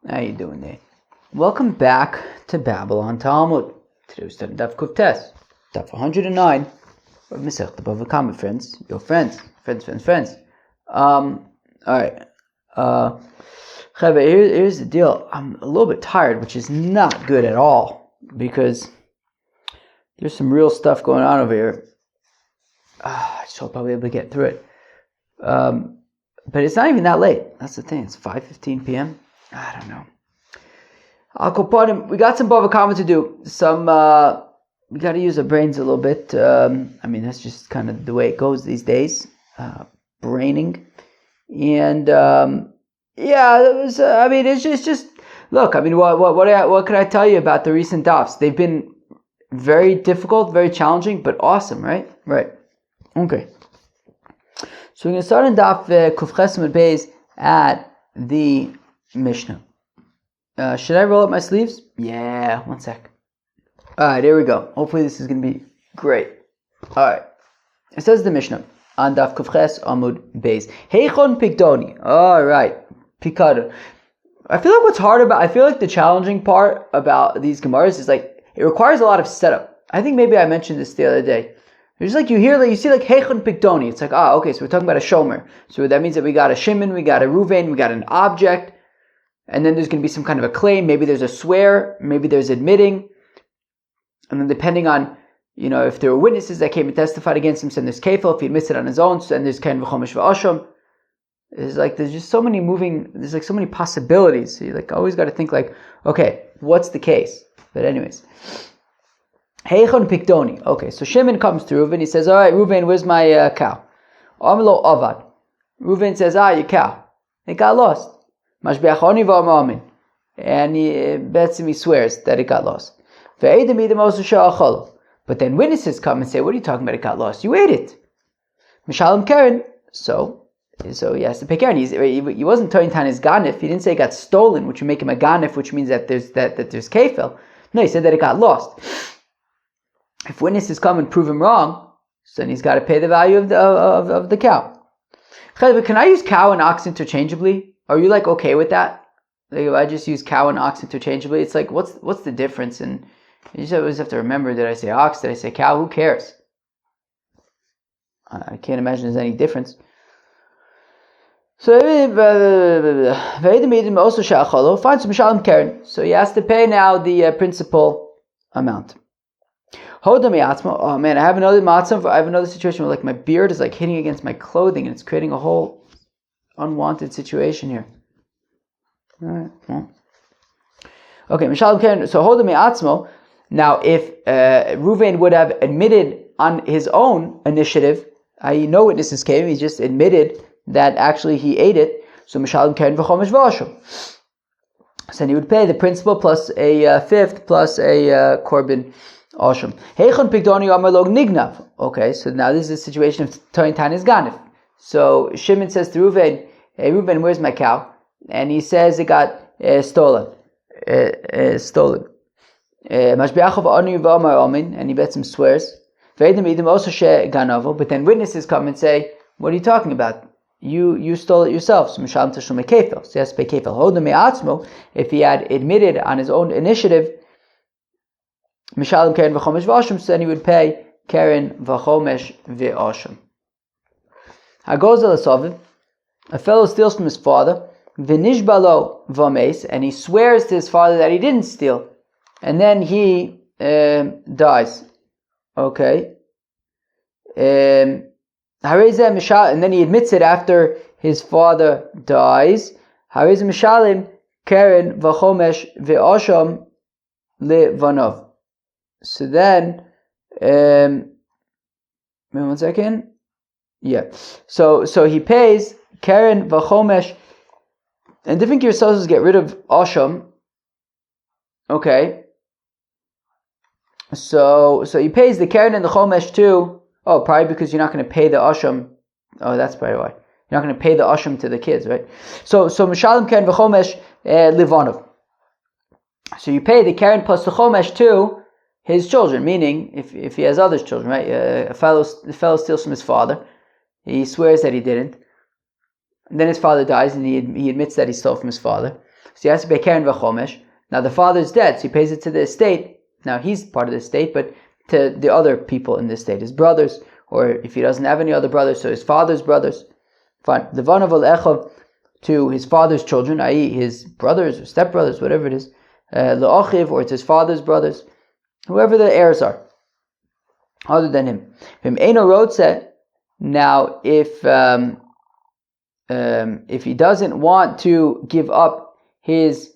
How you doing there? Welcome back to Babylon Talmud. Today we're studying Daf Kuf Tes, Daf 109 of Masechet BavaKama, friends. Your friends. Alright. Here's the deal. I'm a little bit tired, which is not good at all, because there's some real stuff going on over here. I just hope I'll be able to get through it. But it's not even that late. That's the thing. It's 5:15 p.m. I don't know. We got some BavaKama to do. We got to use our brains a little bit. That's just kind of the way it goes these days. Braining. And, it's just, look, what can I tell you about the recent dafs? They've been very difficult, very challenging, but awesome, right? Right. Okay. So we're going to start in daf Kuf Ches Amud Beis at the Mishnah. Should I roll up my sleeves? Yeah, one sec. Alright, here we go. Hopefully this is going to be great. Alright. It says the Mishnah on Daf Kuf Ches Amud Beis. Heichon Pikdoni. Alright. Pikadon. I feel like the challenging part about these Gemaras is it requires a lot of setup. I think maybe I mentioned this the other day. It's you see Heichon Pikdoni. It's okay, so we're talking about a shomer. So that means that we got a Shimon, we got a Ruvain, we got an object. And then there's going to be some kind of a claim. Maybe there's a swear. Maybe there's admitting. And then depending on, if there were witnesses that came and testified against him, so then there's kefil. If he admits it on his own, so then there's kain v'chomesh v'asham. There's just so many so many possibilities. So you always got to think okay, what's the case? But anyways. Heichon Pikdoni. Okay, so Shimon comes to Reuven. He says, all right, Reuven, where's my cow? Amlo avad. Reuven says, your cow. It got lost. And he bets him, he swears that it got lost. But then witnesses come and say, what are you talking about, it got lost? You ate it. Mishalem Karen. So he has to pay Karen. He wasn't turning down his ganif. He didn't say it got stolen, which would make him a ganif, which means that there's kefil. No, he said that it got lost. If witnesses come and prove him wrong, so then he's got to pay the value of the cow. Can I use cow and ox interchangeably? Are you okay with that? If I just use cow and ox interchangeably, it's what's the difference? And you just always have to remember, did I say ox? Did I say cow? Who cares? I can't imagine there's any difference. So he has to pay now the principal amount. Oh man, I have another situation where my beard is hitting against my clothing and it's creating a whole unwanted situation here. Alright, well. Okay, so hold me atzmo. Now, if Reuven would have admitted on his own initiative, i.e., no witnesses came, he just admitted that actually he ate it. So Mishalem Karen v'chomesh v'asham. So then he would pay the principal plus a fifth plus a korban asham. Heichon pikdoni amar lo nignav. Okay, so now this is a situation of turning tan is ganif. So Shimon says to Reuven, hey Reuven, where's my cow? And he says it got stolen. And he bets him swears. But then witnesses come and say, what are you talking about? You stole it yourself. So he has to pay kefil. If he had admitted on his own initiative, so then he would pay Karen v'chomesh v'asham. A fellow steals from his father, v'nishbalo v'ames, and he swears to his father that he didn't steal, and then he dies. Okay. And then he admits it after his father dies. Hareze mishalim karen v'chomesh v'asham levanov. So then, wait 1 second. Yeah. So he pays Karen v'chomesh, and different Gersos get rid of Asham. Okay. So he pays the Karen and the Chomesh too. Oh, probably because you're not going to pay the Asham. Oh, that's probably why. You're not going to pay the Asham to the kids, right? So Mishalem Karen v'chomesh Livanov. So you pay the Karen plus the Chomesh to his children, meaning if he has other children, right? The fellow steals from his father. He swears that he didn't. And then his father dies and he admits that he stole from his father. So he has to pay Keren v'chomesh. Now the father's dead, so he pays it to the estate. Now he's part of the estate, but to the other people in the estate, his brothers, or if he doesn't have any other brothers, so his father's brothers. Fine. Levanav al-echav, to his father's children, i.e. his brothers or stepbrothers, whatever it is. Le'achiv, or it's his father's brothers. Whoever the heirs are, other than him. Now, if he doesn't want to give up his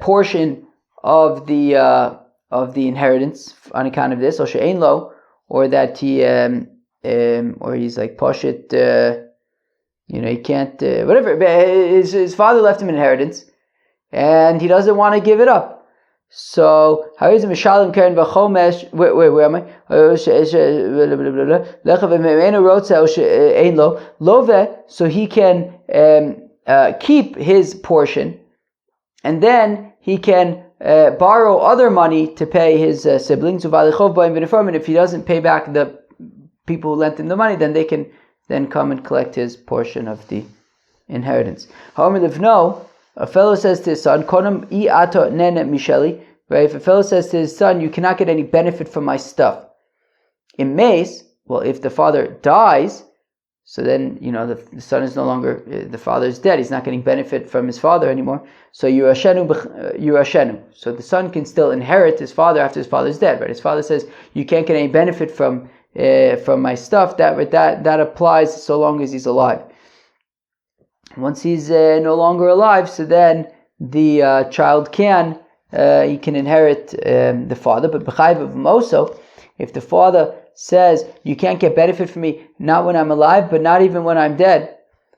portion of the inheritance on account of this, or she'ein lo, or that he or he's like poshit, he can't whatever. His father left him an inheritance, and he doesn't want to give it up. So how is mishalim keren v'chomesh? Where am I? So he can keep his portion, and then he can borrow other money to pay his siblings. And if he doesn't pay back the people who lent him the money, then they can then come and collect his portion of the inheritance. A fellow says to his son, right? If a fellow says to his son, you cannot get any benefit from my stuff. In Mace, well, if the father dies, so then, the son is no longer, the father is dead, he's not getting benefit from his father anymore. So Yurashenu. So the son can still inherit his father after his father is dead, right? His father says, you can't get any benefit from my stuff. That applies so long as he's alive. Once he's no longer alive, so then the child can inherit the father. But b'chayv of moso, if the father says you can't get benefit from me, not when I'm alive, but not even when I'm dead,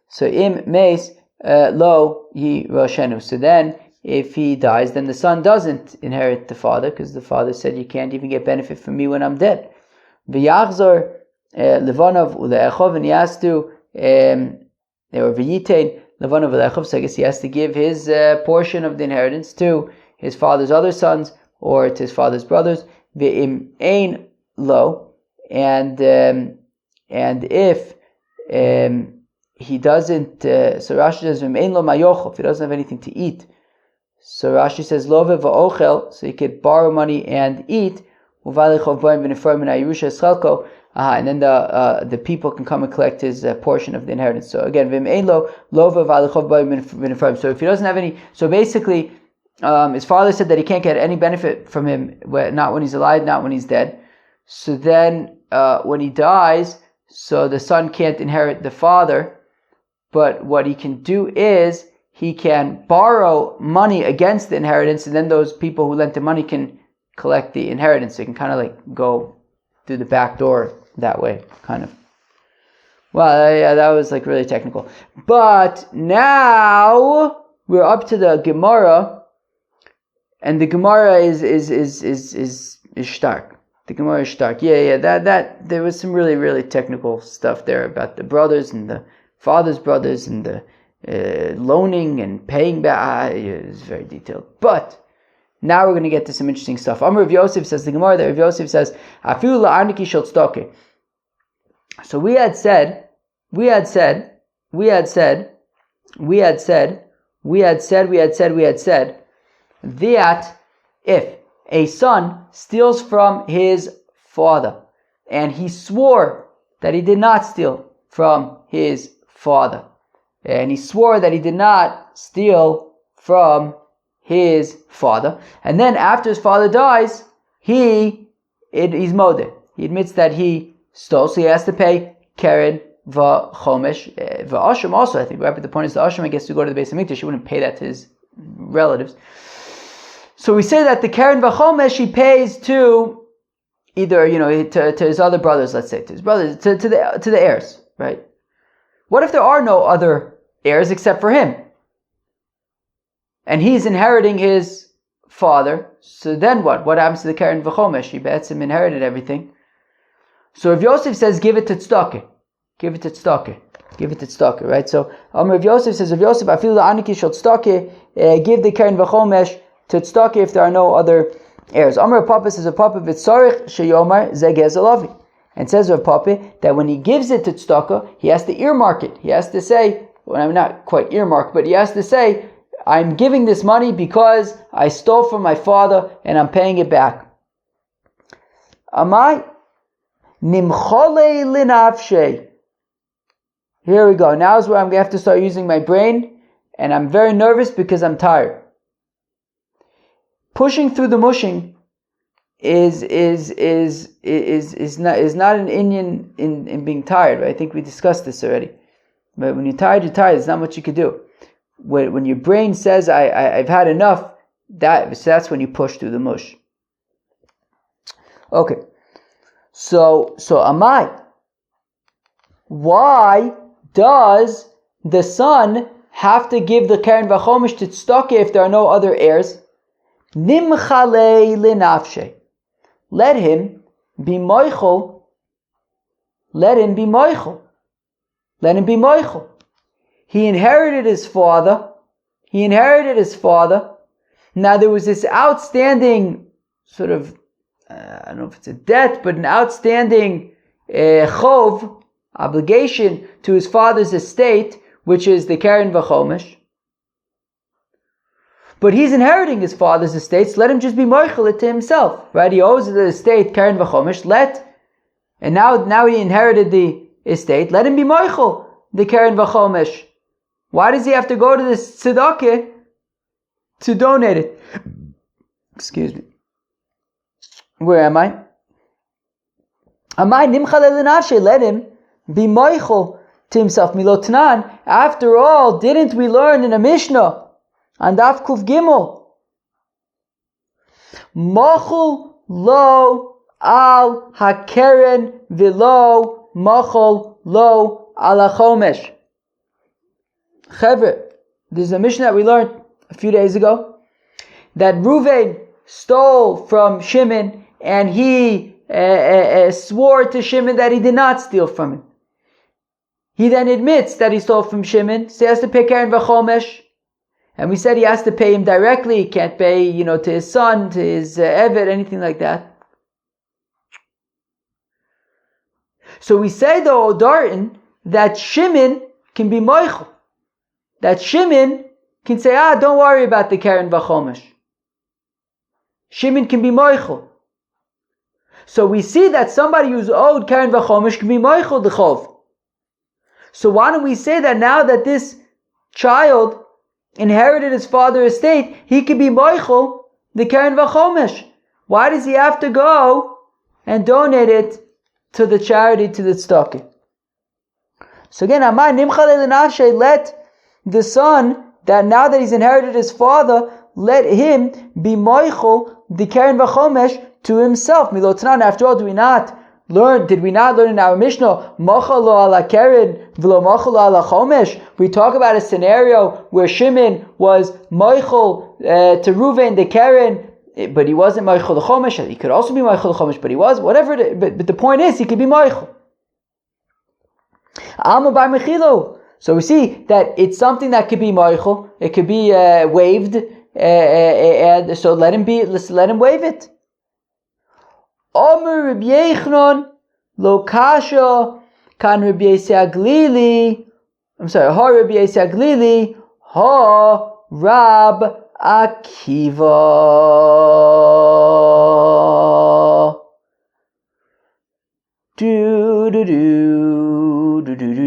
so im meis lo yi roshenu. So then, if he dies, then the son doesn't inherit the father, because the father said you can't even get benefit from me when I'm dead. V'yachzor levanav ule'echov, and he has to or v'yitain levanav ule'echov. So I guess he has to give his portion of the inheritance to his father's other sons or to his father's brothers. V'im ein lo, and if he doesn't, so Rashi says v'im ein lo mayochov, if he doesn't have anything to eat. So Rashi says love va'ochel, so he could borrow money and eat. And then the people can come and collect his portion of the inheritance. So again, so if he doesn't have any, so basically, his father said that he can't get any benefit from him, not when he's alive, not when he's dead. So then, when he dies, so the son can't inherit the father, but what he can do is he can borrow money against the inheritance, and then those people who lent him money can collect the inheritance. So you can kind of like go through the back door that way, kind of. Well, yeah, that was like really technical. But now we're up to the Gemara, and the Gemara is stark. The Gemara is stark. Yeah. That there was some really, really technical stuff there about the brothers and the father's brothers and the loaning and paying back. It was very detailed, but. Now we're going to get to some interesting stuff. Amar Rav Yosef says, the Gemara that Rav Yosef says, Afilu la'arniki shel tzedakah. So we had said that if a son steals from his father, and he swore that he did not steal from his father, and he swore that he did not steal from his father, and then after his father dies, he's modeh. He admits that he stole, so he has to pay keren v'chomesh v'asham. Also, I think right, but the point is the asham, I guess, to go to the Beis Hamikdash, he wouldn't pay that to his relatives. So we say that the keren v'chomesh he pays to either to his other brothers, let's say to his brothers, to the heirs, right? What if there are no other heirs except for him? And he's inheriting his father, so then what? What happens to the keren v'chomesh? He bets him inherited everything. So Rav Yosef says, give it to tzedakah. Give it to tzedakah, right? So Rav Yosef says, Rav Yosef, afilu la'aniki shel tzedakah, give the keren v'chomesh to tzedakah if there are no other heirs. Amar Papa says, a Papa v'tzarich sheyomar ze gezel avi. And says Rav Papa that when he gives it to tzedakah, he has to earmark it. He has to say, well, I'm not quite earmark, but he has to say, I'm giving this money because I stole from my father and I'm paying it back. Amai nimchole linafshe. Here we go. Now is where I'm going to have to start using my brain, and I'm very nervous because I'm tired. Pushing through the mushing is not an Indian in being tired. Right? I think we discussed this already. But when you're tired, you're tired. There's not much you can do. When your brain says I've had enough, that's when you push through the mush. Okay. So Amai, why does the son have to give the Keren V'Chomish to Tzedakah if there are no other heirs? Nimchale linafshe. Let him be moichel. Let him be moichel. Let him be moichel. He inherited his father. Now there was this outstanding sort of, I don't know if it's a debt, but an outstanding chov, obligation to his father's estate, which is the Keren V'Chomish. But he's inheriting his father's estate, so let him just be moichel it to himself, right? He owes the estate Keren V'Chomish, and now he inherited the estate, let him be moichel the Keren V'Chomish. Why does he have to go to the tzedakah to donate it? Excuse me. Where am I? Amai nimchale l'nafshe, let him be moichel to himself. Milotnan. After all, didn't we learn in a Mishnah on Daf Kuf Gimel? Mochel lo al hakeren v'lo mochel lo al hachomesh. Chevre, there's a Mishnah that we learned a few days ago that Reuven stole from Shimon and he swore to Shimon that he did not steal from him. He then admits that he stole from Shimon, so he has to pay Keren V'Chomesh. And we said he has to pay him directly, he can't pay, to his son, to his Eved, anything like that. So we say though, Darton, that Shimon can be moichel. That Shimon can say, don't worry about the Keren V'Chomesh. Shimon can be moichel. So we see that somebody who's owed Keren V'Chomesh can be moichel the chov. So why don't we say that now that this child inherited his father's estate, he can be moichel the Keren V'Chomesh? Why does he have to go and donate it to the charity, to the tzedakah? So again, Amai nimchale l'nafshe, let the son, that now that he's inherited his father, let him be moichel the Keren V'Chomesh to himself. Milotnan. After all, did we not learn in our Mishnah, mochel lo ala Keren v'lo mochel lo ala Chomesh? We talk about a scenario where Shimon was moichel to Reuven the Keren, but he wasn't moichel the Chomesh. He could also be moichel the Chomesh, but he was, whatever but the point is, he could be moichel. Alma bar mechilo. So we see that it's something that could be moichel, it could be waived, and so let him waive it. Omer Rabbi Yechon lo kasha kan Rabbi Yisei Aglili. Ha Rabbi Yisei Aglili ha Rab Akiva. Do do do do do do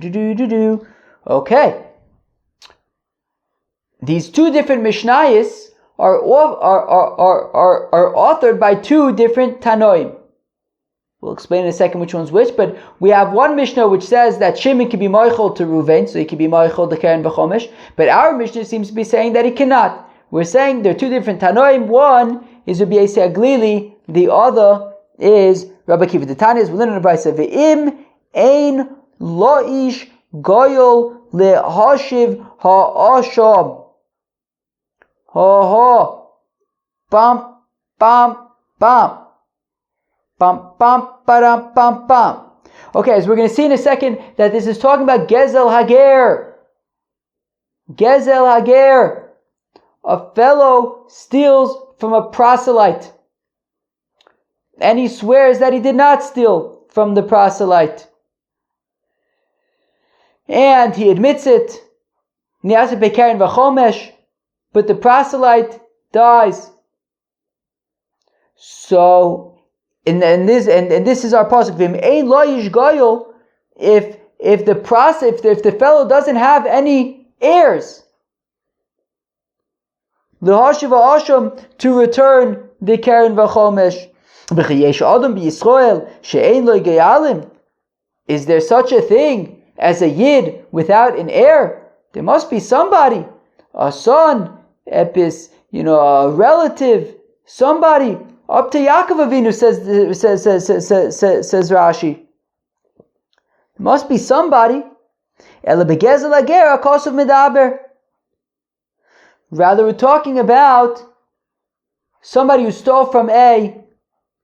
do do do. Okay. These two different Mishnayos are authored by two different Tanoim. We'll explain in a second which one's which, but we have one Mishnah which says that Shimon can be moichel to Reuven, so he can be moichel the Keren V'Chomesh, but our Mishnah seems to be saying that he cannot. We're saying there are two different Tanoim. One is Rabbi Yisei Aglili, the other is Rabbi Akiva. The Tanya is within the Brayso, Ve'im ein lo'ish goyol lehashiv ha'asham. Ho ho, bam, bam, bam, bam, bam, bam, bam, bam. Okay, so we're going to see in a second that this is talking about Gezel Hager. Gezel Hager. A fellow steals from a proselyte, and he swears that he did not steal from the proselyte. and he admits it, but the proselyte dies. So, and this is our pasuk. If the fellow doesn't have any heirs, to return the Keren v'chomesh. Is there such a thing as a yid without an heir? There must be somebody, a son, a relative, somebody up to Yaakov Avinu, says Rashi. There must be somebody. Rather, we're talking about somebody who stole from a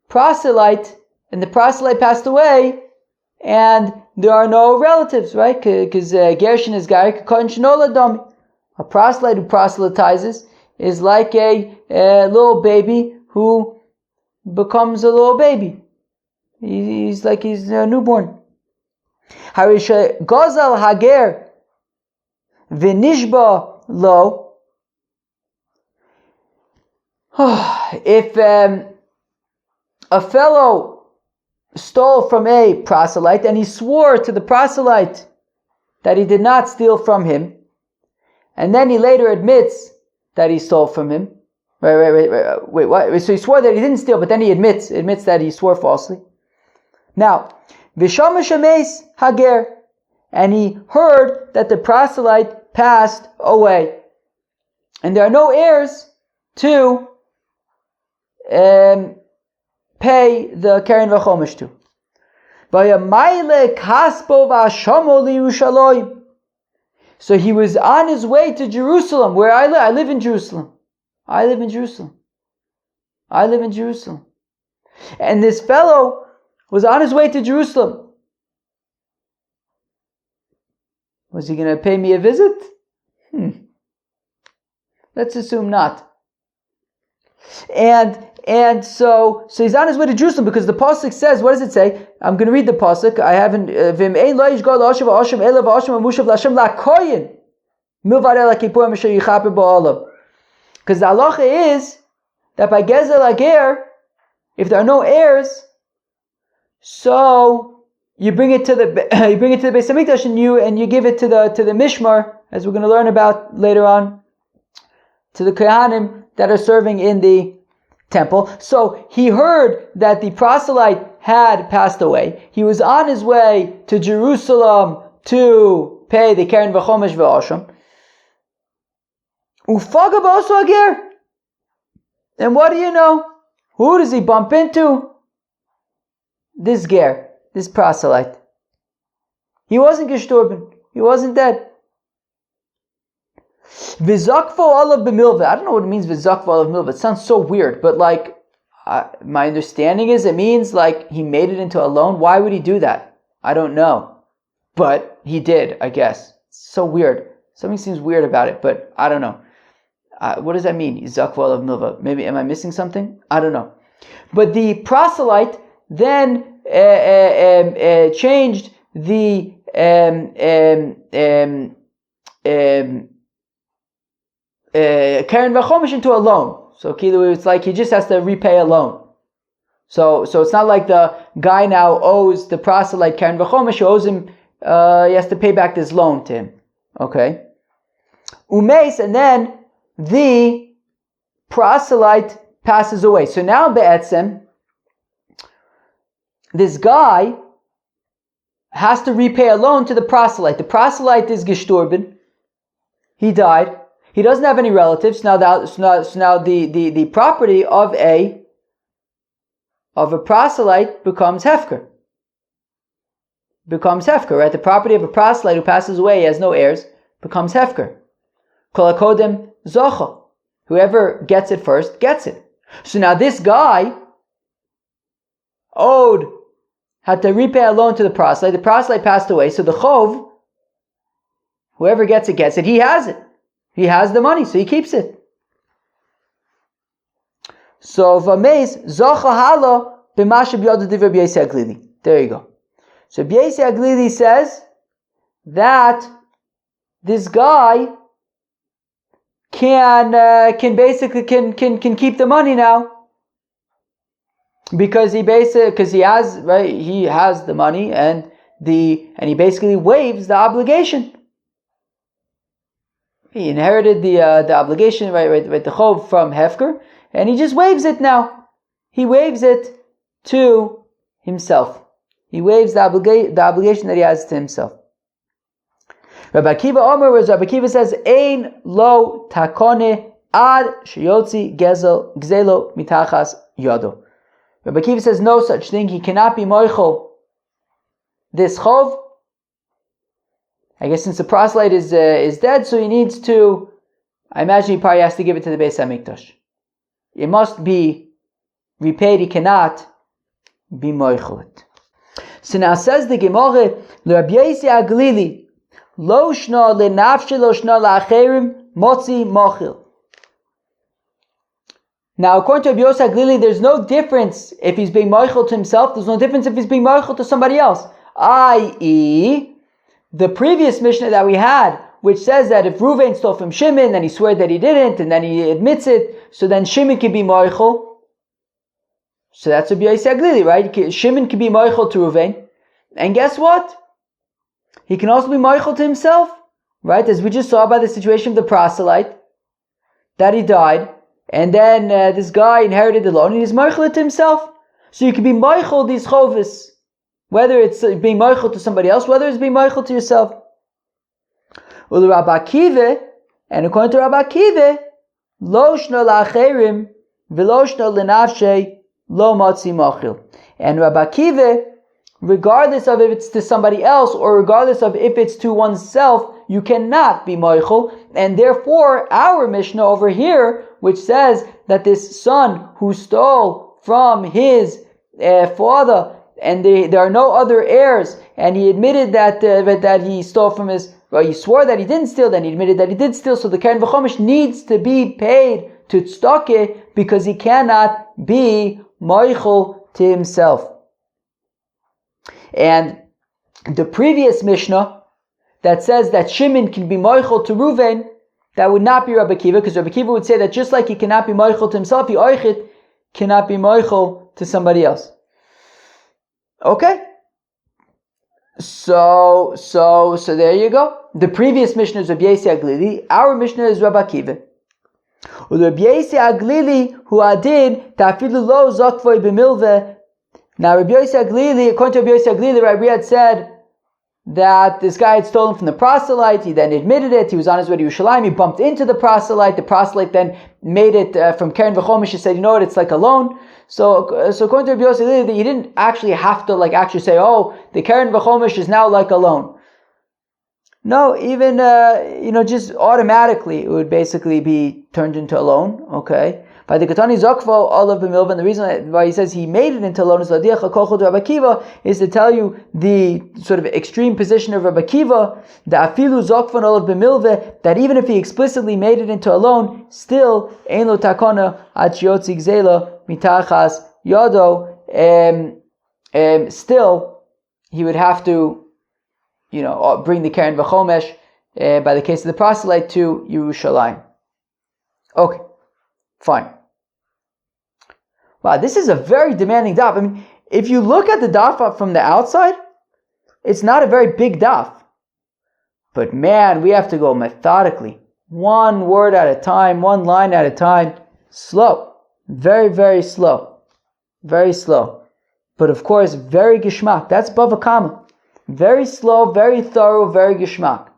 proselyte, and the proselyte passed away, and there are no relatives, right? Because Gershon is Gary Kakotin Shinoladom. A proselyte who proselytizes is like a little baby who becomes a little baby. He's like he's a newborn. Harisha Gozal Hager Vinishba Lo. If a fellow stole from a proselyte and he swore to the proselyte that he did not steal from him, and then he later admits that he stole from him. Wait, what? So he swore that he didn't steal, but then he admits that he swore falsely. Now, Vishama Shames Hager, and he heard that the proselyte passed away, and there are no heirs to pay the Keren v'chomesh to. So he was on his way to Jerusalem, where I live. I live in Jerusalem. And this fellow was on his way to Jerusalem. Was he going to pay me a visit? Let's assume not. And so he's on his way to Jerusalem, because the pasuk says, what does it say? I'm going to read the pasuk. I haven't. Because the halacha is that by gezel ager, if there are no heirs, so you bring it to the Beis Hamikdash and you give it to the mishmar, as we're going to learn about later on, to the kohanim that are serving in the temple. So he heard that the proselyte had passed away. He was on his way to Jerusalem to pay the Keren v'chomesh v'asham. Ufaga b'oso ager. And what do you know? Who does he bump into? This ger, this proselyte. He wasn't gestorben. He wasn't dead. V'zakvo olav b'milva. I don't know what it means, v'zakvo olav b'milva. It sounds so weird, but my understanding is it means like he made it into a loan. Why would he do that? I don't know. But he did, I guess. It's so weird. Something seems weird about it, but I don't know. What does that mean? Zakvo olav b'milva. Maybe, am I missing something? I don't know. But the proselyte then changed the Keren v'chomesh into a loan. So it's like he just has to repay a loan. So it's not like the guy now owes the proselyte Keren v'chomesh. He owes him. He has to pay back this loan to him. Okay. Umeis, and then the proselyte passes away. So now be'etzem, this guy has to repay a loan to the proselyte. The proselyte is gestorben. He died. He doesn't have any relatives. Now the property of a proselyte becomes hefker. Right? The property of a proselyte who passes away, he has no heirs, becomes hefker. Kol hakodem zocha. Whoever gets it first gets it. So now this guy had to repay a loan to the proselyte. The proselyte passed away, so the chov, whoever gets it, gets it. He has it. He has the money, so he keeps it. So v'ameis zocha halo b'mashav yadu divrei B'yosei Aglili. There you go. So B'yosei Aglili says that this guy can basically keep the money now, because he has the money, and he basically waives the obligation. He inherited the obligation, the chov from Hefker, and he just waives it now. He waives it to himself. He waives the obligation that he has to himself. Rabbi Akiva Omer, whereas Rabbi Akiva says, Ein lo takone ad sheyotzi gzelo mitachas yodo. Rabbi Akiva says no such thing. He cannot be moichel this chov. I guess since the proselyte is dead, so he needs to, I imagine he probably has to give it to the Beis HaMikdash. It must be repaid. He cannot be moichel it. So now says the Gemara, Rabbi Yosi Aglili, Lo shna lenafshe lo shna la'acherim motzi mochil. Now, according to Rabbi Yosi Aglili, there's no difference if he's being moichel to himself. There's no difference if he's being moichel to somebody else. I.e., the previous Mishnah that we had, which says that if Reuven stole from Shimon, then he swore that he didn't, and then he admits it, so then Shimon can be moichel. So that's Rabbi Yosi Aglili, right? Shimon can be moichel to Reuven. And guess what? He can also be moichel to himself, right? As we just saw by the situation of the proselyte, that he died, and then this guy inherited the loan, and he's moichel to himself. So you can be moichel these chovis, whether it's being moichel to somebody else, whether it's being moichel to yourself. And according to Rabbi Akiva, lo shna la'acherim v'lo shna lenafshe lo matzi mochil. And Rabbi Akiva, regardless of if it's to somebody else or regardless of if it's to oneself, you cannot be moichel. And therefore, our Mishnah over here, which says that this son who stole from his father, and there are no other heirs, and he admitted that he stole from his, he swore that he didn't steal, then he admitted that he did steal, so the Keren V'chomish needs to be paid to tzedakah because he cannot be moichel to himself. And the previous Mishnah that says that Shimon can be moichel to Reuven, that would not be Rabbi Akiva, because Rabbi Akiva would say that just like he cannot be moichel to himself, he oichit cannot be moichel to somebody else. Okay? So there you go. The previous Mishnah is Rabbi Yosi Aglili. Our Mishnah is Rabbi Akiva. Rabbi Yosi Aglili, who adid, tafilu lo zakvoi b'milveh. Now, Rabbi Yosi Aglili, according to Rabbi Yosi Aglili, right, we had said that this guy had stolen from the proselyte. He then admitted it. He was on his way to Yerushalayim. He bumped into the proselyte. The proselyte then made it from Keren V'chomish. He said, you know what, it's like a loan. So according to Rabbi Yosi Aglili, he didn't actually have to actually say, oh, the Keren V'chomish is now like a loan. No, even, just automatically it would basically be turned into a loan, okay? By the Katani Zokvo, all of the Milva, and the reason why he says he made it into a loan is Rabbi Akiva, is to tell you the sort of extreme position of Rabbi Akiva, the Afilu Zokvo and all of the Milva, that even if he explicitly made it into a loan, still, Ein lo takona ad shiotzi gzela mitachas yodo, still, he would have to, bring the Keren V'chomesh, by the case of the proselyte, to Yerushalayim. Okay, fine. Wow, this is a very demanding daf. I mean, if you look at the daf from the outside, it's not a very big daf. But man, we have to go methodically. One word at a time, one line at a time. Slow. Very, very slow. Very slow. But of course, very gishmak. That's BavaKama. Very slow, very thorough, very gishmak.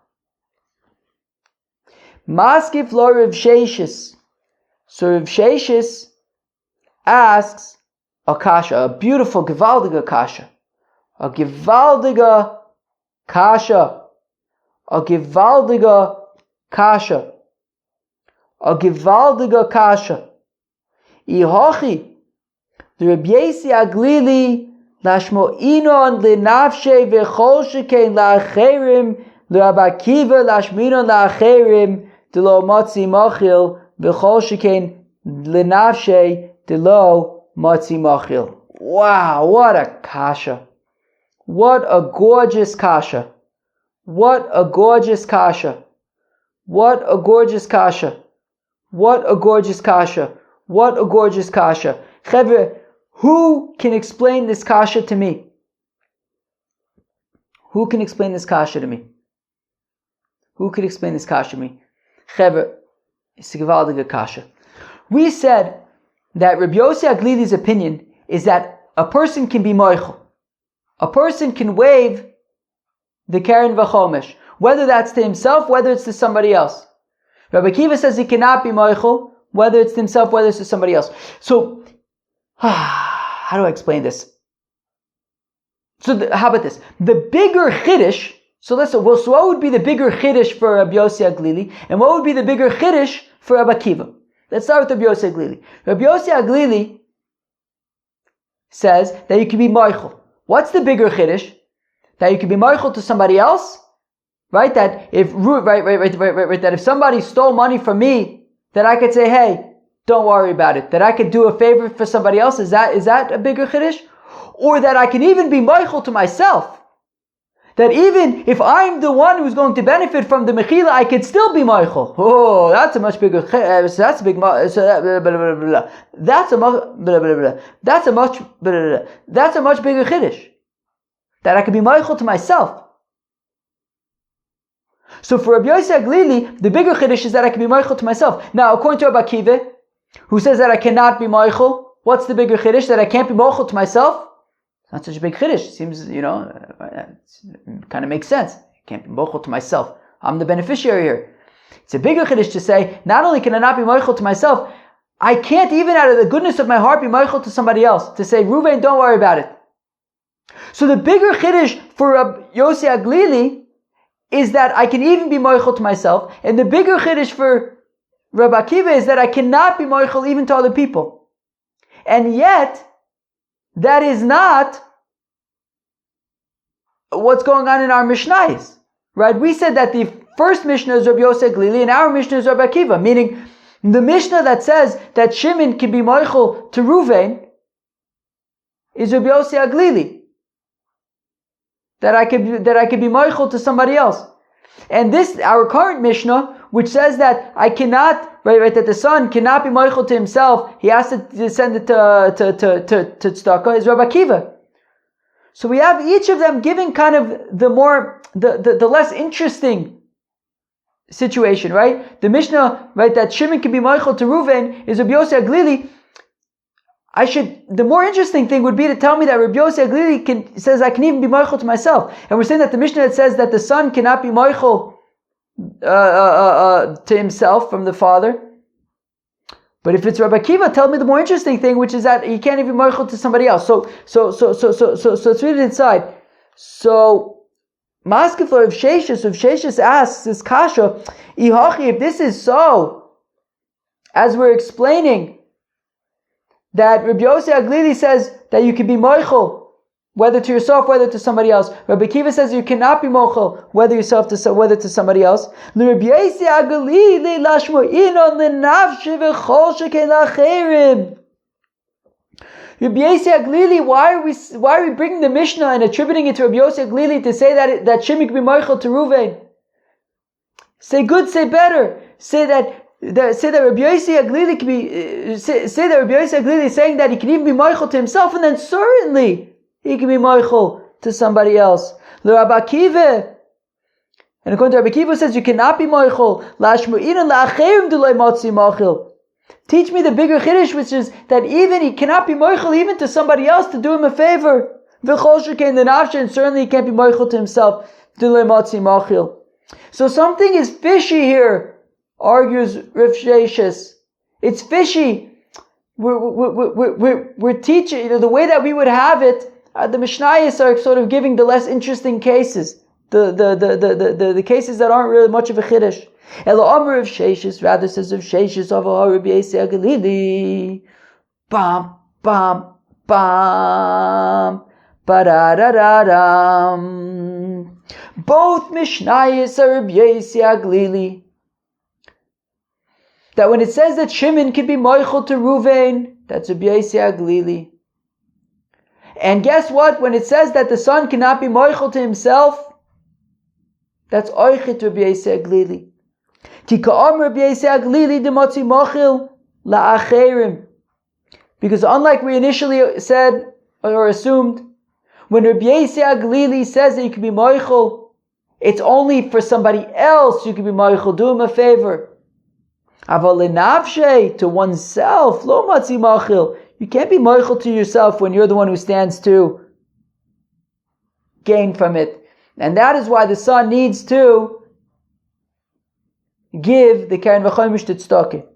Maskif lo Rav Sheshis. So Rav Sheshis asks a kasha, a beautiful gewaldige kasha. A gewaldige kasha. A gewaldige kasha. A gewaldige kasha. Ihochi. The Rabbi Yosi Aglili lashmo inon lenafshe v'chol sheken la'acherim l'Rabbi Akiva lashminon la'acherim d'lo matzi machil v'chol sheken lenafshe d'lo matzi machil. Wow, what a kasha. What a gorgeous kasha. What a gorgeous kasha. What a gorgeous kasha. What a gorgeous kasha. What a gorgeous kasha. Chevre, who can explain this kasha to me? Who can explain this kasha to me? Who can explain this kasha to me? Chevre, it's a gewaldige kasha. We said that Rabbi Yossi Aglili's opinion is that a person can be moichel. A person can wave the Keren V'chomesh, whether that's to himself, whether it's to somebody else. Rabbi Akiva says he cannot be moichel, whether it's to himself, whether it's to somebody else. So, how do I explain this? So, how about this? The bigger chiddush. So what would be the bigger chiddush for Rabbi Yossi Aglili, and what would be the bigger chiddush for Rabbi Akiva? Let's start with Rabbi Yossi Aglili. Rabbi Yossi Aglili says that you can be moichel. What's the bigger chiddush? That you can be moichel to somebody else, right? That if that if somebody stole money from me, that I could say, hey, don't worry about it. That I could do a favor for somebody else. Is that a bigger chiddush? Or that I can even be moichel to myself. That even if I'm the one who's going to benefit from the mechila, I could still be moichel. Oh, that's a much bigger. That's a big. That's a much bigger chiddush. That I could be moichel to myself. So for Rabbi Yossi Aglili, the bigger chiddush is that I can be moichel to myself. Now, according to Rabbi Akiva, who says that I cannot be moichel, what's the bigger chiddush? That I can't be moichel to myself? It's not such a big chiddush. It seems, it kind of makes sense. I can't be moichel to myself. I'm the beneficiary here. It's a bigger chiddush to say, not only can I not be moichel to myself, I can't even out of the goodness of my heart be moichel to somebody else. To say, Ruvain, don't worry about it. So the bigger chiddush for Rabbi Yossi Aglili is that I can even be moichel to myself, and the bigger chiddush for Rabbi Akiva is that I cannot be moichel even to other people. And yet, that is not what's going on in our Mishnayos, right? We said that the first Mishnah is Rabbi Yossi Aglili, and our Mishnah is Rabbi Akiva, meaning the Mishnah that says that Shimon can be moichel to Ruvain is Rabbi Yossi Aglili. That I could be moichel to somebody else. And this, our current Mishnah, which says that I cannot, that the son cannot be moichel to himself, he has to send it to tzedakah, is Rabbi Akiva. So we have each of them giving kind of the less interesting situation, right? The Mishnah, that Shimon can be moichel to Reuven is Rabbi Yossi Aglili. The more interesting thing would be to tell me that Rabbi Yossi Aglili says I can even be moichel to myself. And we're saying that the Mishnah that says that the son cannot be moichel to himself from the father. But if it's Rabbi Akiva, tell me the more interesting thing, which is that he can't even be moichel to somebody else. So let's read it inside. So Maskefler of Sheshis asks this kasha, if this is so, as we're explaining, that Rabbi Yossi Aglili says that you can be moichel, whether to yourself, whether to somebody else. Rabbi Akiva says you cannot be moichel, whether to somebody else. Rabbi Yossi Aglili lashmo'inon lenafshi v'chol sheken lacherim. Rabbi Yossi Aglili, why are we bringing the Mishnah and attributing it to Rabbi Yossi Aglili to say that Shimon can be moichel to Ruvain? Say good, say better. Say that Rabbi Yossi Aglili can be say that Rabbi Yossi Aglili is saying that he can even be moichel to himself, and then certainly he can be moichel to somebody else. Rabbi Akiva, and according to Rabbi Akiva, says you cannot be moichel. Lashmu'inan la'acherim d'loi motzi machil. Teach me the bigger chiddush, which is that even he cannot be moichel even to somebody else to do him a favor. V'chol shekein l'nafshe, and certainly he can't be moichel to himself. D'loi motzi machil. So something is fishy here. Argues Rav Sheshis. It's fishy. We're teaching, the way that we would have it, the Mishnayos are sort of giving the less interesting cases. The cases that aren't really much of a chiddush. Elo Amar Rav Sheshis, rather says Rav Sheshis of Rabbi Yossi Aglili. Bam, bam, bam. Ba-da-da-da-dam. Both Mishnayos are Rabbi Yossi Aglili. That when it says that Shimon can be moichel to Ruvain, that's Rabbi Yossi Aglili. And guess what? When it says that the son cannot be moichel to himself, That's oichet Rabbi Yosei Aglili. Ki ka'am Rabbi Yosei Aglili demotzi mochil la'acherim. Because unlike we initially said or assumed, when Rabbi Yosei Aglili says that you can be moichel, it's only for somebody else you can be moichel. Do him a favor. Aval lenafshe, to oneself, lo matzi mochil. You can't be moichel to yourself when you're the one who stands to gain from it. And that is why the son needs to give the keren v'chomish to tzedakah.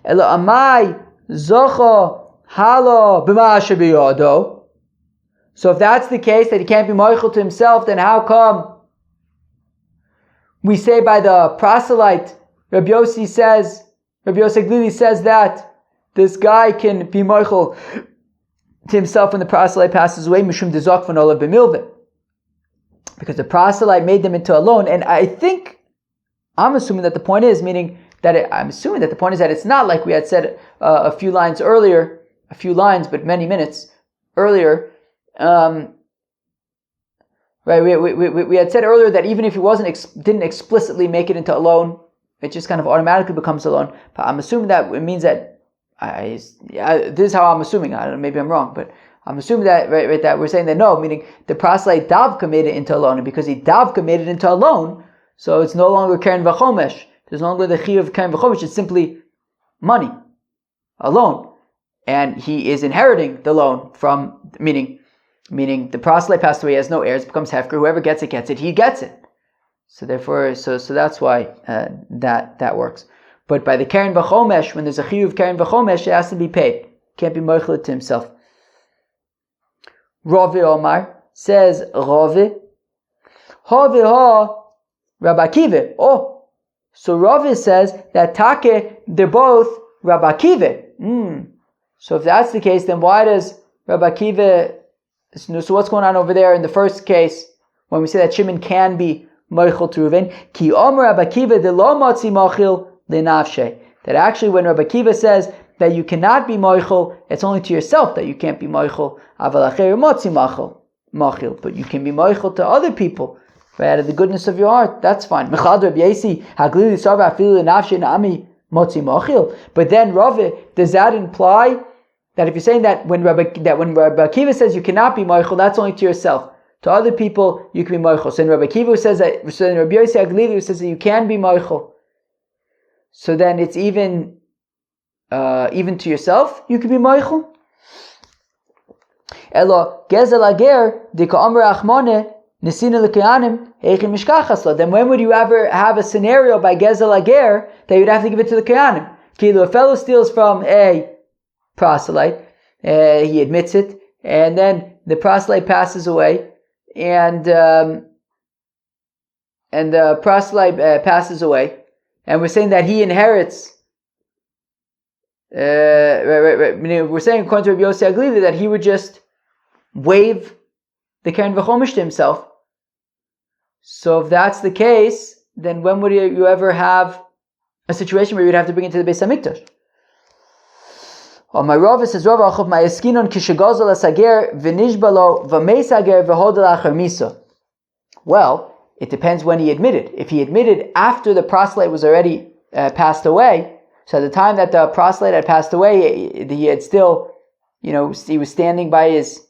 Elo amai zocha hala b'ma'aseh biyado. So if that's the case, that he can't be moichel to himself, then how come we say by the proselyte, Rabbi Yossi Glili says that this guy can be moichel to himself when the proselyte passes away, mishum dezok v'nolav b'milveh, because the proselyte made them into a loan. And I'm assuming that the point is that it's not like we had said a few lines, but many minutes earlier. Right, we had said earlier that even if he didn't explicitly make it into a loan, it just kind of automatically becomes a loan. But I'm assuming that it means that this is how I'm assuming. I don't know, maybe I'm wrong, but I'm assuming that right that we're saying that no, meaning the proselyte davka made it into a loan, and because he davka made it into a loan, so it's no longer keren v'chomesh. There's no longer the chiyuv of keren v'chomesh. It's simply money, a loan, and he is inheriting the loan from meaning the proselyte passed away, he has no heirs, becomes hefker. Whoever gets it, he gets it. So therefore, so that's why that works. But by the keren v'chomesh, when there's a chiyuv keren v'chomesh, it has to be paid. Can't be moichel to himself. Ravi Omar says, Ravi, Havi ha Rabbi Akiva. Oh, so Ravi says that take, they're both Rabbi Akiva. So if that's the case, then why does Rabbi Akiva? So what's going on over there in the first case when we say that Shimon can be moichel to Reuven? Ki omer Rabbi Akiva de lo motzi mochil lenafshe. That actually when Rabbi Akiva says that you cannot be moichel, it's only to yourself that you can't be moichel. Aval acher motzi mochil, but you can be moichel to other people, right, out of the goodness of your heart. That's fine. Mechad Rabbi Yossi haglili sarva afilu lenafshe nami motzi mochil. But then Ravi, does that imply that if you're saying that when Rabbi Akiva says you cannot be moichel, that's only to yourself. To other people, you can be moichel. So in Rabbi Akiva says that, so in Rabbi Yossi Aglili who says that you can be moichel, so then it's even to yourself, you can be moichel. Elo gezel ager dika amr achmone nesina lekayanim heichim mishkachasla. Then when would you ever have a scenario by gezel ager that you'd have to give it to the kayanim? Kilo, a fellow steals from a proselyte, he admits it, and then the proselyte passes away, and the proselyte passes away, and we're saying that he inherits. We're saying according to Rabbi Yossi Aglili that he would just waive the keren v'chomish to himself. So if that's the case, then when would you ever have a situation where you'd have to bring it to the Beis Hamikdash? My Rav says, Rav Achov ma'eskinon kishegazel asager v'nishbalo v'meisager v'hodel acher misa. Well, it depends when he admitted. If he admitted after the proselyte was already passed away, so at the time that the proselyte had passed away, he had still, he was standing by his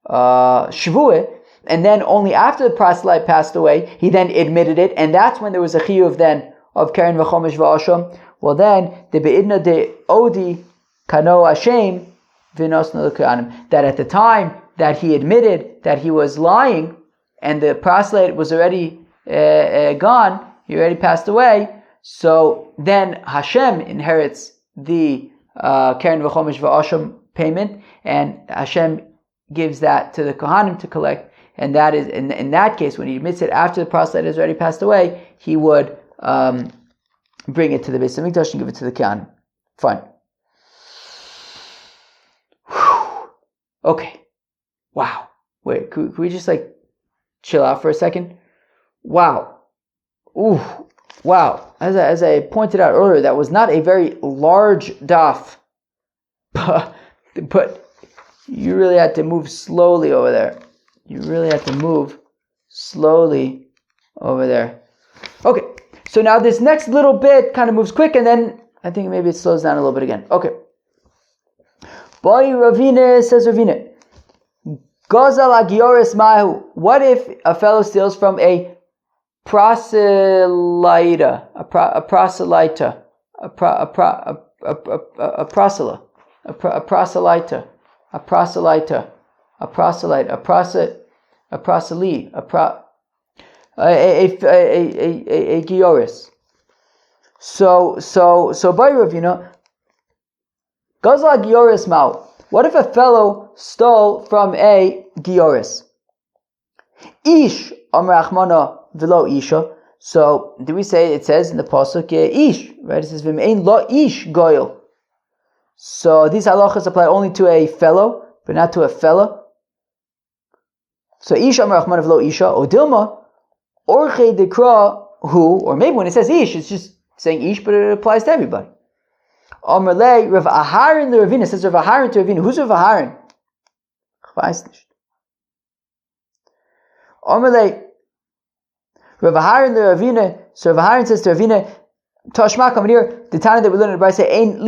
shvuah, and then only after the proselyte passed away, he then admitted it, and that's when there was a chiyuv then of keren v'chomesh v'asham. Well then, the be'idna de odi kano Hashem v'nosna l'kayanim, that at the time that he admitted that he was lying, and the proselyte was already gone, he already passed away, so then Hashem inherits the keren v'chomesh v'asham payment, and Hashem gives that to the Kohanim to collect, and that is, in that case, when he admits it after the proselyte has already passed away, he would bring it to the Beis Hamikdash and give it to the Kohanim. Fine. Whew. Okay. Wow. Wait, could we just chill out for a second? Wow. Ooh. Wow. As I pointed out earlier, that was not a very large daf. But you really had to move slowly over there. you really have to move slowly over there. Okay, so now this next little bit kind of moves quick, and then I think maybe it slows down a little bit again. Okay. Boy Ravine, says Ravine, Gozal agioris mahu. What if a fellow steals from a proselyte, a proselyte, a proselyte, a proselyte, a proselyte, a proselyte, a proselyte, a gioris. So Bayrav, Gazla gioris mau. What if a fellow stole from a gioris? Ish amrachmana v'lo isha. So do we say it says in the pasuk ish, right? It says v'mein lo ish goyel. So these halachas apply only to a fellow, but not to a fella. So ish amrachmana v'lo isha odilma orche dekra who, or maybe when it says ish, it's just saying ish, but it applies to everybody. Amarle Rav Aharon the Ravina, says Rav Aharon to Ravina. Who's Rav Aharon? Ich weiß nicht. Amarle Rav Aharon the Ravina. So Rav Aharon says to Ravina, Tashma come here. The Tana that we learned in the Bride say, Ein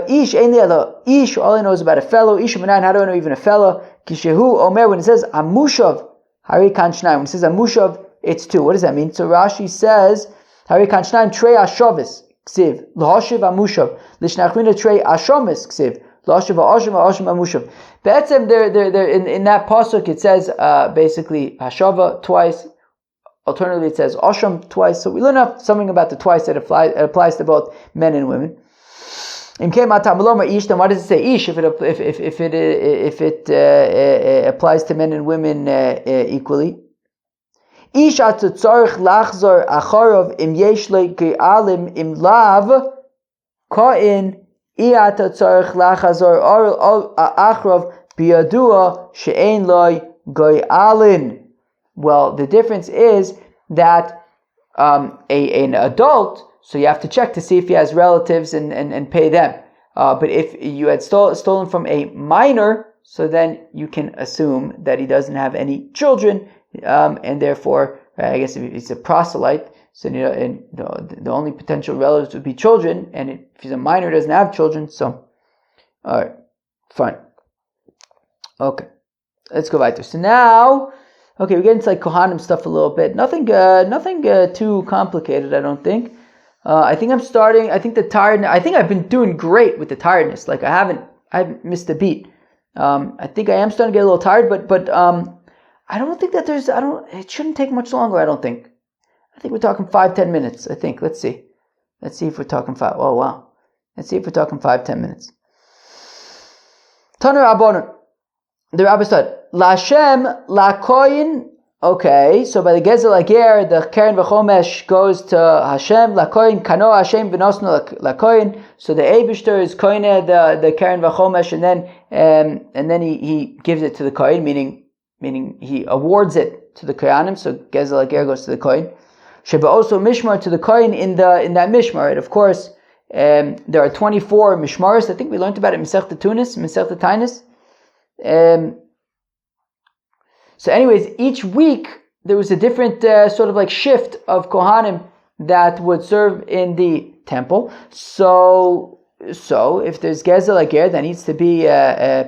ish ein li alo ish. All I know is about a fellow. Ish manan. How do I know even a fellow? Kishehu Omer. When it says Amushav, Hari kan shnayim. When it says Amushav, it's two. What does that mean? So Rashi says Hari kan shnayim trei ashavis. Ksiv l'hashiv amushav l'shnachmina trei ashomis ksiv l'hashiv ha'ashim amushav. Be'etzem there in that pasuk it says basically hashava twice. Alternatively it says asham twice. So we learn something about the twice that applies to both men and women. Then why does it say ish if it applies to men and women equally? Ish atu tzarich lachzor acharov im yesh le ge'alim im lav ka'in ata tzarich lachzor acharov biyadua she'ein loy ge'alin. Well, the difference is that an adult, so you have to check to see if he has relatives and pay them. But if you had stolen from a minor, so then you can assume that he doesn't have any children. And therefore, I guess if he's a proselyte, so the only potential relatives would be children, and if he's a minor, doesn't have children. So, all right, fine. Okay, let's go back to. So now, okay, we get into like Kohanim stuff a little bit. Nothing too complicated, I don't think. I think I'm starting. I think the tiredness. I think I've been doing great with the tiredness. Like I haven't missed a beat. I think I am starting to get a little tired, but I don't think that it shouldn't take much longer, I don't think. I think we're talking 5-10 minutes, I think. Let's see if we're talking 5. Oh, wow. Let's see if we're talking 5-10 minutes. Taner Rabbanon. The Rabbi said, Lashem, Lakoyin. Okay, so by the Gezel Ager, the Keren V'chomesh goes to Hashem, Lakoyin, Kano Hashem V'nosno Lakoyin. So the Eibishter is Koine, the Keren V'chomesh, and then he gives it to the Koyin, meaning he awards it to the Koyanim, so Gezel Ager goes to the Koyin. Sheba also Mishmar to the Koyin in that Mishmar, right? Of course, there are 24 Mishmaris. I think we learned about it in Masechta Tunis, Masechta Tainis. So anyways, each week there was a different sort of like shift of Kohanim that would serve in the temple. So if there's Gezel Ager that needs to be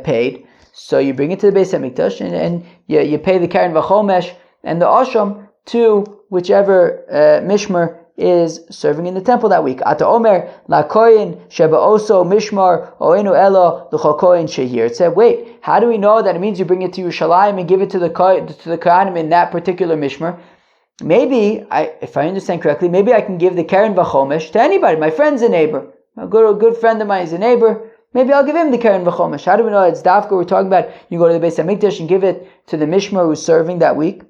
paid, so you bring it to the Beis HaMikdash and you pay the Keren V'chomesh and the Asham to whichever Mishmar is serving in the temple that week. Ata Omer la koyin sheba oso mishmar oinu elo l'chol koyin shehir. It said, wait, how do we know that it means you bring it to Yerushalayim and give it to the kohanim in that particular mishmar? Maybe, if I understand correctly, maybe I can give the Keren V'chomesh to anybody. My friend's a neighbor. A good friend of mine is a neighbor. Maybe I'll give him the Keren V'chomesh. How do we know it's Dafka? We're talking about you go to the Beis HaMikdash and give it to the mishmar who's serving that week.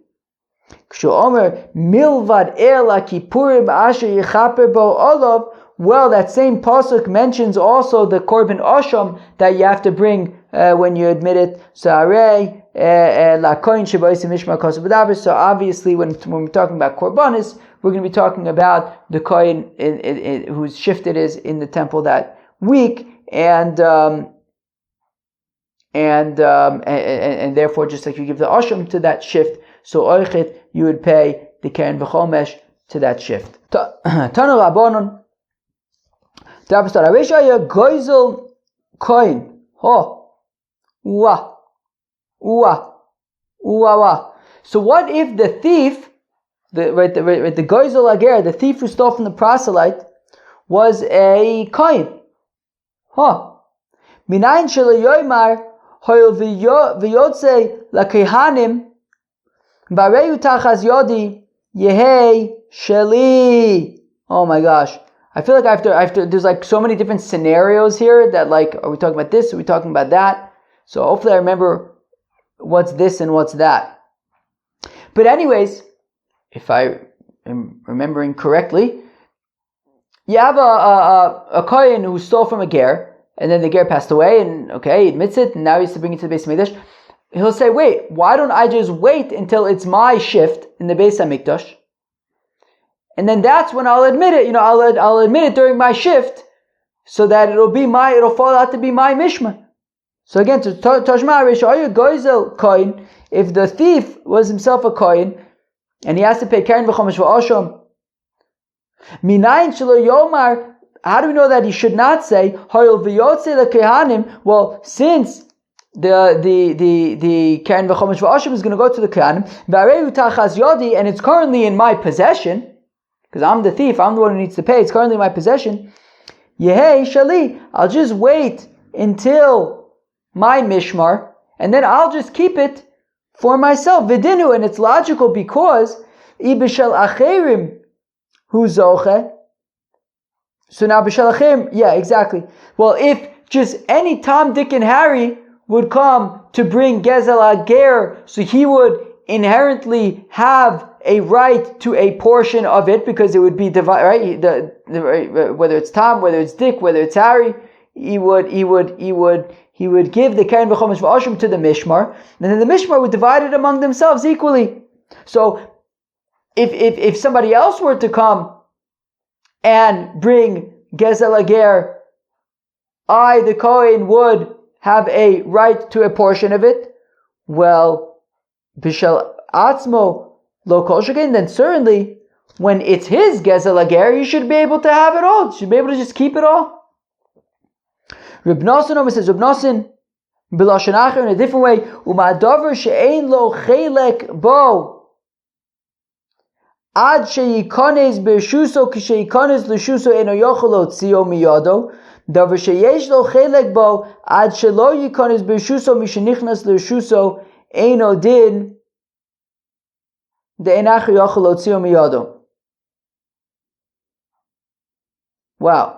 Well, that same pasuk mentions also the korban asham that you have to bring when you admit it. So obviously, when we're talking about korbanis, we're going to be talking about the kohen whose shift it is in the temple that week, and and therefore, just like you give the asham to that shift, so oichet, you would pay the keren v'chomesh to that shift. Tanu Rabbanon, Dabastar Aveshaya Goizel Koin. Ho, uwa, uwa, uwa, wa. So what if the thief, the Goizel Ager, the thief who stole from the proselyte, was a kohen? Ho. Minayin shelo yoymar hoil v'yotze lakehanim bareyu tachas yodi yehei sheli. Oh my gosh. I feel like I have to, there's like so many different scenarios here that like, are we talking about this? Are we talking about that? So hopefully I remember what's this and what's that. But anyways, if I am remembering correctly, you have a kohen who stole from a ger, and then the ger passed away, and okay, he admits it, and now he has to bring it to the Beis Hamikdash. He'll say, wait, why don't I just wait until it's my shift in the Beis Hamikdash? And then that's when I'll admit it. I'll admit it during my shift, so that it'll fall out to be my mishmar. So again, to Tashma Rishayu Goizel Kohen, if the thief was himself a kohen, and he has to pay keren v'chomesh v'asham, minayin shelo yomar. How do we know that he should not say hoil v'yotze lekehanim? Well, since the keren v'chomesh v'asham is going to go to the kehanim, v'areyu tachas yodi, and it's currently in my possession, because I'm the thief, I'm the one who needs to pay, it's currently in my possession. Yehei shali, I'll just wait until my mishmar, and then I'll just keep it for myself. Vidinu, and it's logical because ibishel acherim hu zoche. So now bishel acherim, yeah, exactly. Well, if just any Tom, Dick, and Harry would come to bring gezel ager, so he would inherently have a right to a portion of it, because it would be divided, right? Whether it's Tom, whether it's Dick, whether it's Harry, he would give the keren v'chomesh v'asham to the mishmar, and then the mishmar would divide it among themselves equally. So if somebody else were to come and bring gezel ager, I, the kohen, would have a right to a portion of it. Well, bishel atzmo lo kol shekain, then certainly when it's his gezel ager, you should be able to have it all. You should be able to just keep it all. Reb Nosson says, Reb Nosson b'lashon acher, in a different way, u'ma'adavar she'ein lo chelek bo ad she'yikones b'shuso k'she'yikones l'shuso eno yochel lotzio miyado davar she'yesh lo chelek bo ad she'lo yikones b'shuso mishenichnas l'shuso eno din de'enach yochel lotzio miyado. Wow.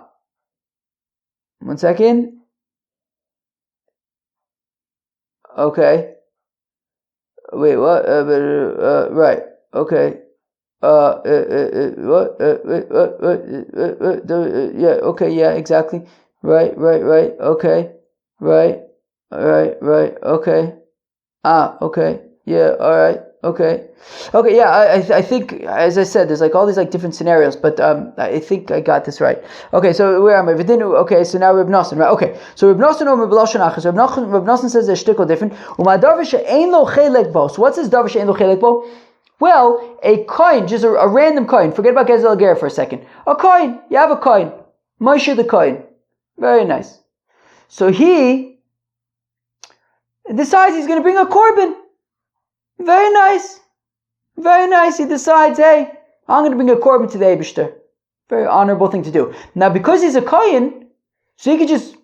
1 second. Okay. Wait, what? Right. Okay. What? Yeah. Okay. Yeah. Exactly. Right. Okay. Right. Okay. Okay. Yeah. All right. Okay. Yeah. I think, as I said, there's like all these like different scenarios, but I think I got this right. Okay. So where am I? Okay. So now Reb Nosson, right? Okay. So Reb Nosson over b'lashon achas. Reb Nosson says they're shtickle different. U'ma'adavar she'ein lo chelek bo. So what's this davar she'ein lo chelek bo? Well, a coin, just a random coin. Forget about gezel ager for a second. A coin. You have a coin. Moshe the coin. Very nice. So he decides he's going to bring a korban. Very nice. He decides, hey, I'm going to bring a korban to the Eibishter. Very honorable thing to do. Now, because he's a kohen, so he could just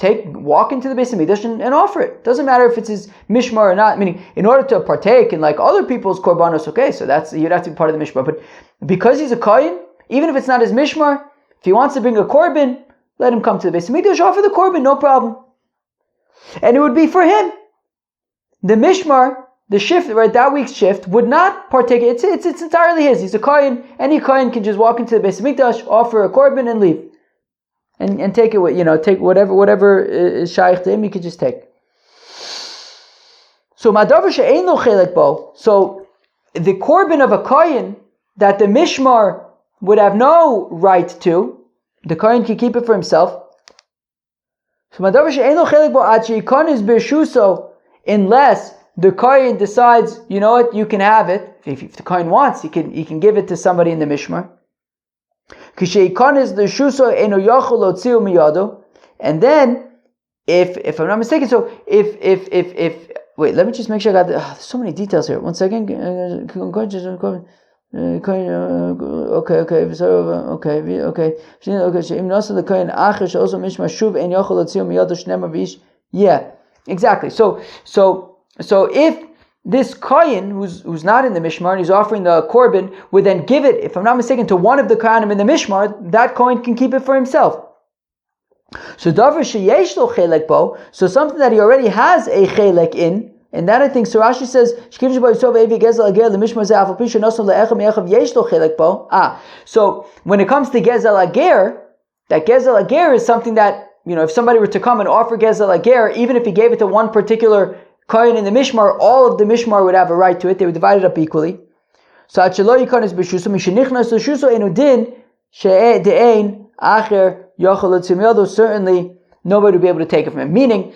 walk into the Beis Hamikdash and offer it. Doesn't matter if it's his mishmar or not. Meaning, in order to partake in like other people's korbanos, okay, so you'd have to be part of the mishmar. But because he's a kohen, even if it's not his mishmar, if he wants to bring a korban, let him come to the Beis Hamikdash, offer the korban, no problem. And it would be for him. The mishmar, the shift, right, that week's shift, would not partake. It's entirely his. He's a kohen. Any kohen can just walk into the Beis Hamikdash, offer a korban, and leave, and take it. Take whatever is shaykh to him. He could just take. So madavar she'ein lo chelek bo. So the korban of a kohen that the mishmar would have no right to, the kohen can keep it for himself. So unless the kohen decides, you know what, you can have it. If the kohen wants, he can give it to somebody in the mishmar. And then, if I'm not mistaken, so if wait, let me just make sure I got there's so many details here. 1 second. Yeah, exactly. So if this kohen who's not in the mishmar and he's offering the korban would then give it, if I'm not mistaken, to one of the kohanim in the mishmar, that kohen can keep it for himself. So davar sheyesh lo chelek bo, so something that he already has a chelek in. And that I think, so Rashi says, so when it comes to Gezel Ager, that Gezel Ager is something that, if somebody were to come and offer Gezel Ager, even if he gave it to one particular kohen in the Mishmar, all of the Mishmar would have a right to it. They would divide it up equally. So certainly, nobody would be able to take it from him. Meaning,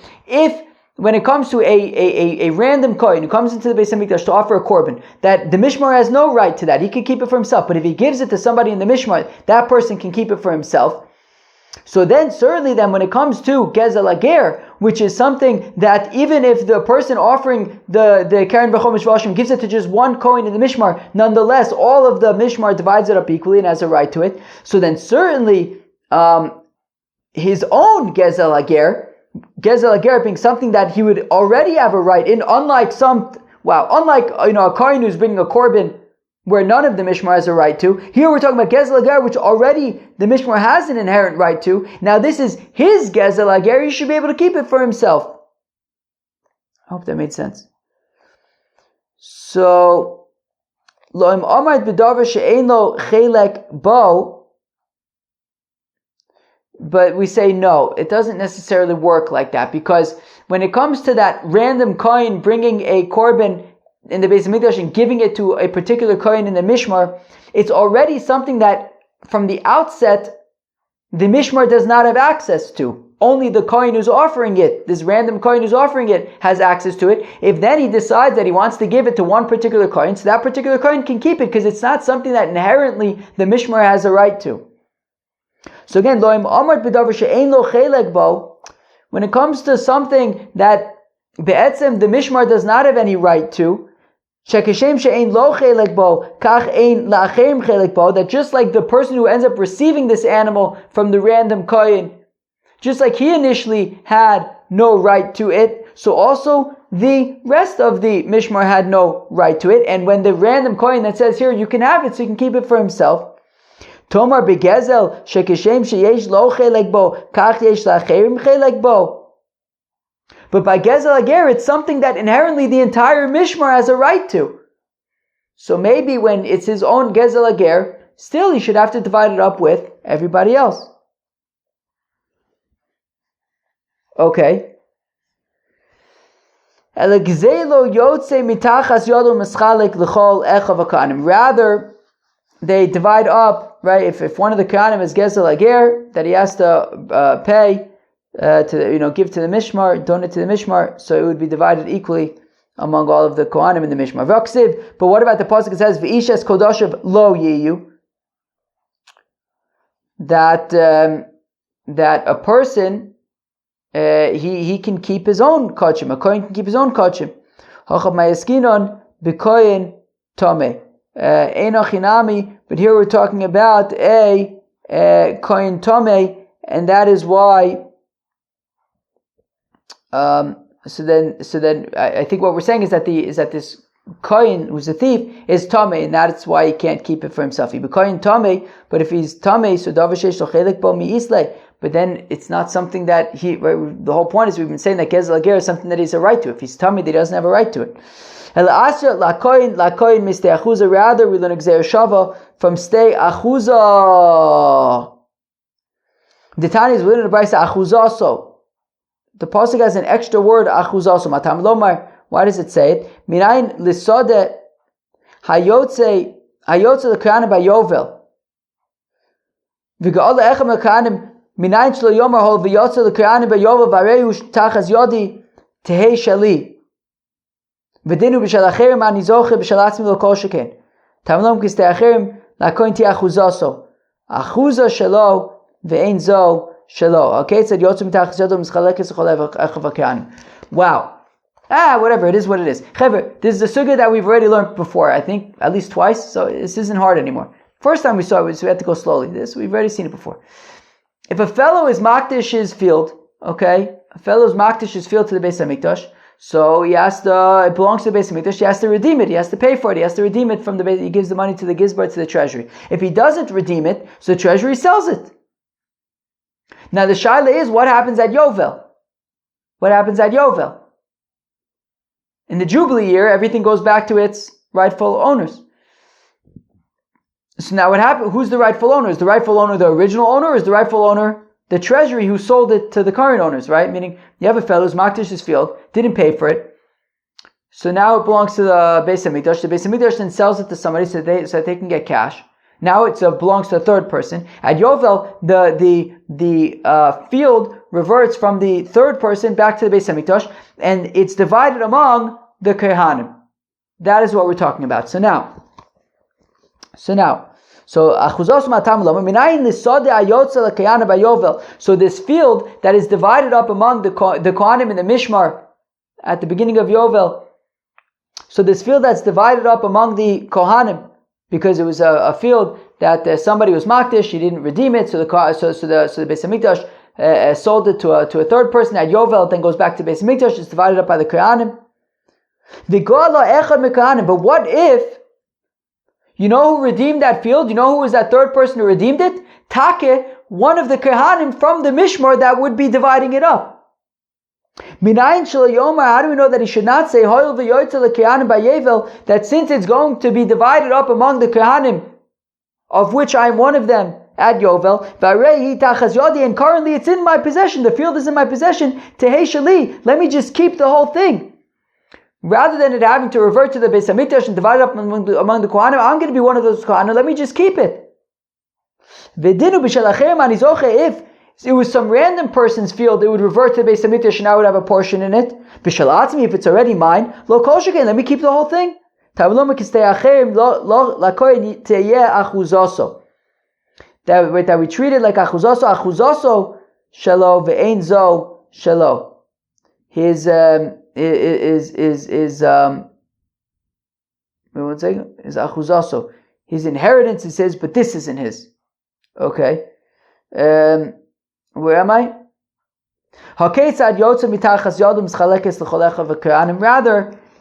when it comes to a random kohen who comes into the Beis Hamikdash to offer a korban, that the mishmar has no right to that. He can keep it for himself. But if he gives it to somebody in the mishmar, that person can keep it for himself. So then, certainly then, when it comes to Gezel Ager, which is something that even if the person offering the Karen V'chomish V'ashim gives it to just one kohen in the mishmar, nonetheless, all of the mishmar divides it up equally and has a right to it. So then, certainly, his own Gezel Ager being something that he would already have a right in, unlike a kohen who's bringing a korban where none of the mishmar has a right to. Here we're talking about Gezel Ager, which already the mishmar has an inherent right to. Now this is his Gezel Ager, he should be able to keep it for himself. I hope that made sense. So, lo'im amart b'davar she'ein lo chelek bo. But we say no, it doesn't necessarily work like that, because when it comes to that random kohen bringing a korban in the Beis Hamikdash and giving it to a particular kohen in the mishmar, it's already something that from the outset the mishmar does not have access to. Only the kohen who's offering it, this random kohen who's offering it, has access to it. If then he decides that he wants to give it to one particular kohen, so that particular kohen can keep it, because it's not something that inherently the mishmar has a right to. So again, lo'im amart b'davar she'ein lo chelek bo, when it comes to something that be'etzem the mishmar does not have any right to, shekeshem she'ein lo chelek bo, kach ein la'acherim chelek bo, that just like the person who ends up receiving this animal from the random kohen, just like he initially had no right to it, so also the rest of the mishmar had no right to it. And when the random kohen that says here, you can have it, so you can keep it for himself, Tomar begezel shekeshem sheyesh lo chelek bo, kach yesh la'acherim chelek bo. But by Gezel Ager, it's something that inherently the entire mishmar has a right to. So maybe when it's his own Gezel Ager, still he should have to divide it up with everybody else. Okay. Rather, they divide up, right? If one of the Kohanim is Gezel Ager, that he has to pay to give to the Mishmar, donate to the Mishmar, so it would be divided equally among all of the Kohanim in the Mishmar. But what about the pasuk that says V'ishes kodoshev lo yiyu? That a person he can keep his own kachim. A kohen can keep his own kachim. Hachav mayaskinon b'kohen tomeh. Einochinami, but here we're talking about a kohen tomeh, and that is why. So then, I think what we're saying is that this kohen who's a thief is tomeh, and that's why he can't keep it for himself. He be kohen tomeh, but if he's tomeh, so davar sheish lo chelek bo mi'islei. But then it's not something that he. Right, the whole point is we've been saying that Gezel Ager is something that he has a right to. If he's tomeh, he doesn't have a right to it. Rather, we learn Gzeir Shava from stay achuza. The Tanya is within the Brisa achuzaso. The pasuk has an extra word achuzaso. Matam lomar. Why does it say it? Minayin lisode hayotze l'kohanim bayovel. V'ga'al le'echem l'kohanim Minayin shelo yomar hol v'yotze l'kohanim b'yovel v'arehu tachas yodi tehei shali. V'dinu b'shel acherim ani zoche b'shel atzmi lo kol sheken. Tamlom kistei acherim lakoin ti achuzaso. Achuza shelo ve'ein zo shelo. Okay, it said yotze mitachas yodi mischalekes l'chol echav ha'kohanim. Wow. Whatever, it is what it is. Chaver, this is a sugya that we've already learned before, I think, at least twice, so this isn't hard anymore. First time we saw it, so we had to go slowly. This, we've already seen it before. If a fellow is makdish his field, okay, a fellow is makdish his field to the Beis HaMikdash, so it belongs to the Beis HaMikdash, he has to redeem it, he has to pay for it, he has to redeem it from the Beis, he gives the money to the Gizbar, to the treasury. If he doesn't redeem it, so the treasury sells it. Now the shaila is, what happens at Yovel? What happens at Yovel? In the Jubilee year, everything goes back to its rightful owners. So now what happened? Who's the rightful owner? Is the rightful owner the original owner, or is the rightful owner the treasury who sold it to the current owners, right? Meaning, you have a fellow who's makdish his field, didn't pay for it, so now it belongs to the Beis HaMikdash. The Beis HaMikdash then sells it to somebody so that they can get cash. Now it belongs to a third person. At Yovel, the field reverts from the third person back to the Beis HaMikdash, and it's divided among the Kohanim. That is what we're talking about. So this field that is divided up among the Kohanim in the Mishmar at the beginning of Yovel, so this field that's divided up among the Kohanim, because it was a field that somebody was makdish, he didn't redeem it, so the Beis HaMikdash sold it to a third person at Yovel, then goes back to Beis HaMikdash, it's divided up by the Kohanim. But what if, you know who redeemed that field? You know who was that third person who redeemed it? Take, one of the Kohanim from the Mishmar that would be dividing it up. Minayin shelo yomar, how do we know that he should not say that since it's going to be divided up among the Kohanim, of which I am one of them, at Yovel, and currently it's in my possession, the field is in my possession, tehei shali, let me just keep the whole thing. Rather than it having to revert to the Beis HaMikdash and divide it up among the Kohanim, I'm going to be one of those Kohanim, let me just keep it. If it was some random person's field, it would revert to the Beis HaMikdash and I would have a portion in it. If it's already mine, let me keep the whole thing. That we treat it like achuzaso shelo ve'ein zo shelo. His achuzaso, his inheritance, it says, but this isn't his. Okay, where am I? Rather,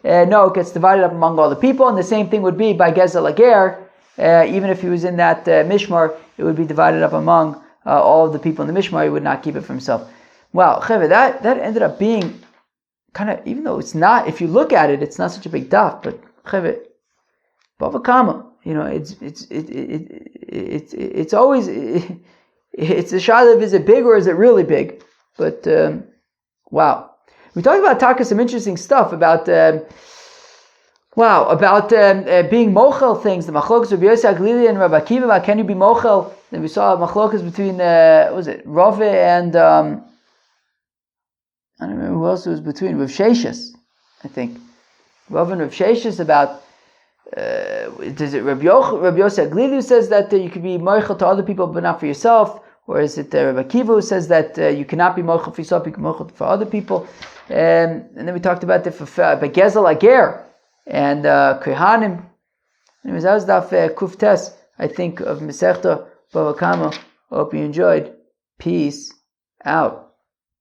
no, it gets divided up among all the people, and the same thing would be by Gezel Ager. Even if he was in that Mishmar, it would be divided up among all of the people in the Mishmar. He would not keep it for himself. Wow, that ended up being kind of, even though it's not, if you look at it, it's not such a big daf, but BavaKama, it's always, it's a shaila, is it big or is it really big? But wow, we talked about some interesting stuff about being mochel things. The machlokas of Yosef Glili and Rabbi Akiva. Can you be mochel? Then we saw machlokas between Rave and I don't remember who else it was between. Rav Sheshes, I think. Rav and Rav Sheshes about does it Rabbi Yosef Glili who says that you could be mochel to other people but not for yourself? Or is it Rabbi Akiva who says that you cannot be mochel for yourself, you can mochel for other people? And then we talked about the Gezel Ager and Kohanim. Anyways, that was Daf Kuf Tes, I think, of Masechta BavaKama. Hope you enjoyed. Peace out.